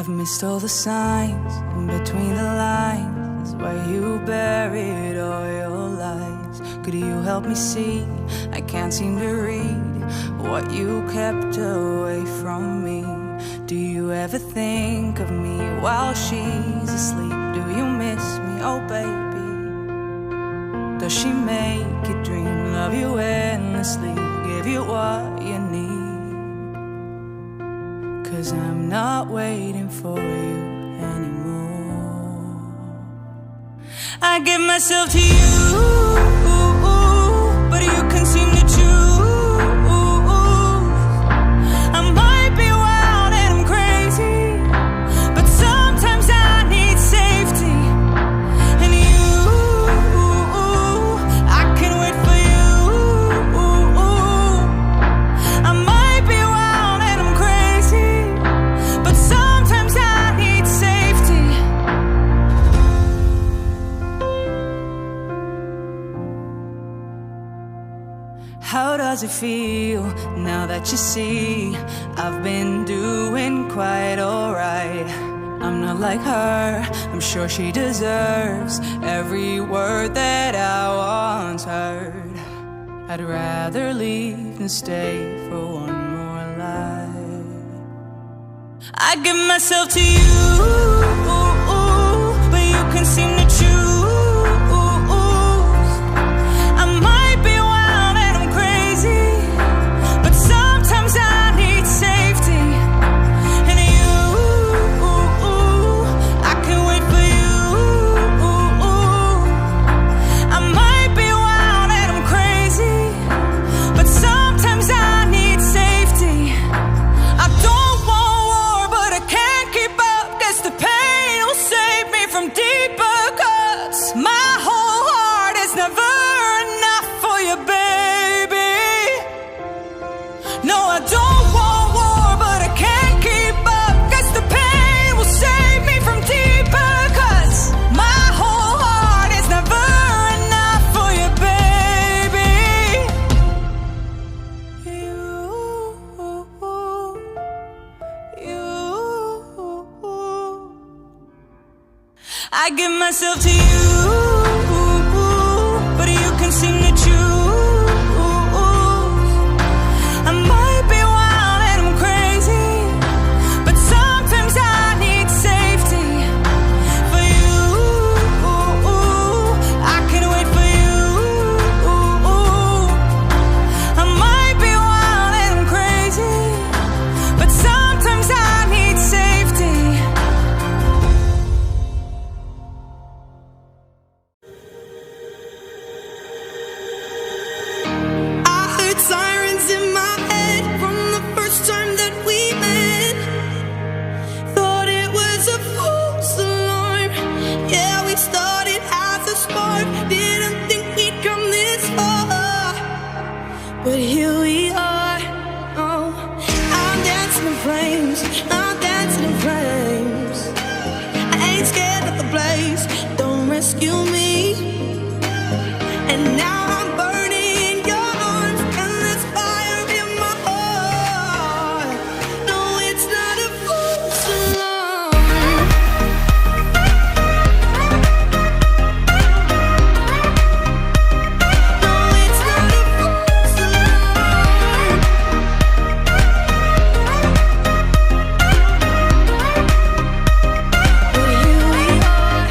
missed all the signs in between the lines, where you buried all your lies. Could you help me see? I can't seem to read what you kept away from me. Do you ever think of me while she's asleep? Do you miss me, oh baby? Does she make you dream, love you endlessly, give you what you need? 'Cause I'm not waiting for you anymore. I give myself to you, but you can seem to choose. I might be wild and I'm crazy, but sometimes I need safety. And you, I can wait for you. I might be wild and I'm crazy, but sometimes I need safety. How does it feel now that you see I've been doing quite alright? I'm not like her, I'm sure she deserves every word that I once heard. I'd rather leave than stay for one more life. I give myself to you, but you can seem to choose. I might be wild and I'm crazy, but sometimes I need safety. And you, I can wait for you. I might be wild and I'm crazy, but sometimes I need safety. I don't want war, but I can't keep up. Guess the pain will save me from deeper cuts. My whole heart is never enough for you, baby. No, I don't want war, but I can't keep up. Guess the pain will save me from deeper cuts. My whole heart is never enough for you, baby. You. I give myself to you, but you can seem to choose. I might be wild and I'm crazy, but sometimes I need safety. For you, I can wait for you. I might be wild and I'm crazy, but sometimes I need safety. I heard sirens in my head from the first time that we met. Thought it was a false alarm. Yeah, we started as a spark. Didn't think we'd come this far, but here we are. Oh, I'm dancing in flames. I'm dancing in flames. I ain't scared of the blaze. Don't rescue me. And now I'm burning in your arms, and there's fire in my heart. No, it's not a false alarm. No, it's not a false alarm. But here we are.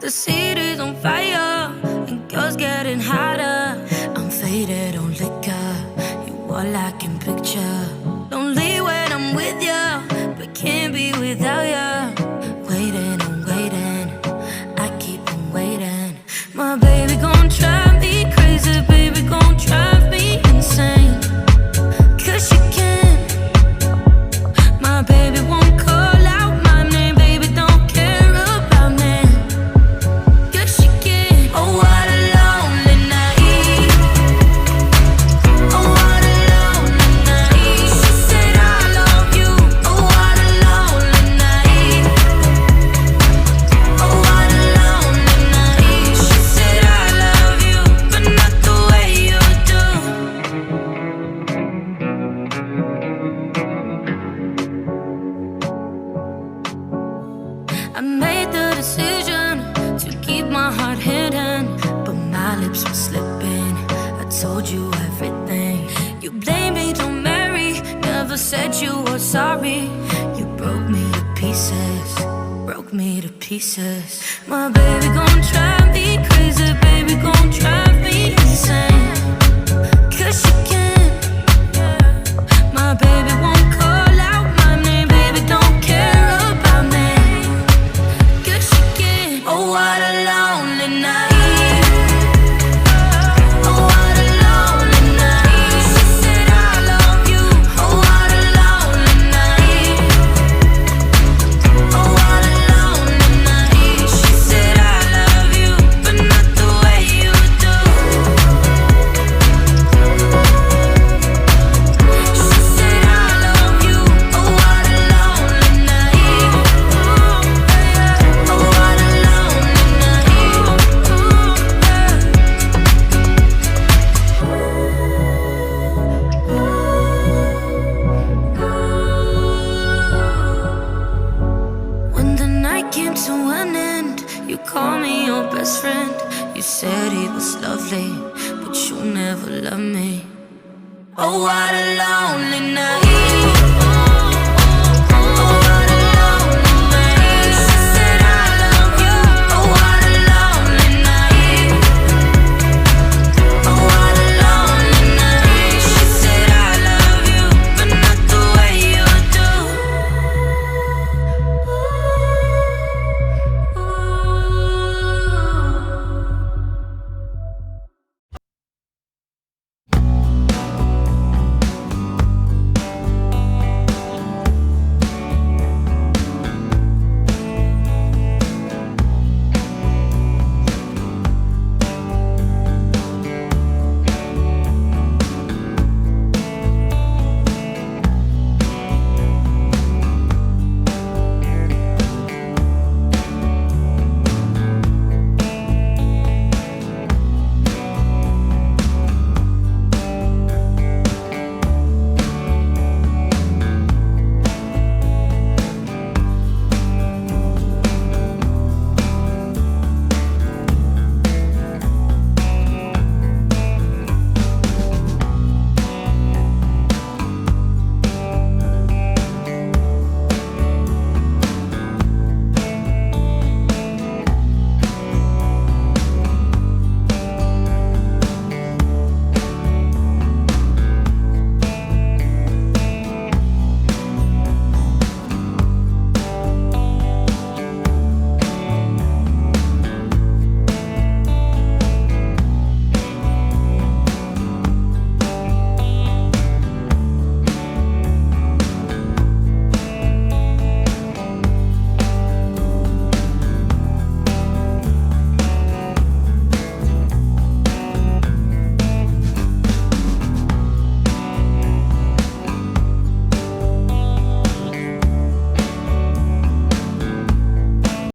The city's on fire and girls getting hotter. I'm faded on liquor, you all I can picture. Lonely when I'm with ya, but can't be without ya. Waiting and waiting, I keep on waiting. My baby gon' drive me crazy, baby gon' drive me insane. 'Cause she can. My baby won't call out my name, baby don't care about me. 'Cause she can. Oh, what a lonely night. Oh, what a lonely night. She said I love you. Oh, what a lonely night. Oh, what a lonely night. She said I love you, but not the way you do. I made the decision to keep my heart hidden, but my lips were slipping. I told you everything. You blamed me, don't marry. Never said you were sorry. You broke me to pieces, broke me to pieces. My baby gon' drive me crazy, baby gon' drive me insane. 'Cause she can. My baby won't call out my name, baby don't care about me. 'Cause she can. Oh, what a lonely night. Oh, what a lonely night. She said I love you. Oh, what a lonely night. Oh, what a lonely night. She said I love you, but not the way you do. She said I love you. Oh, what a lonely night. Oh, what a lonely night. When the night came to an end, you called me your best friend. You said he was lovely, but you never loved me. Oh, what a lonely night.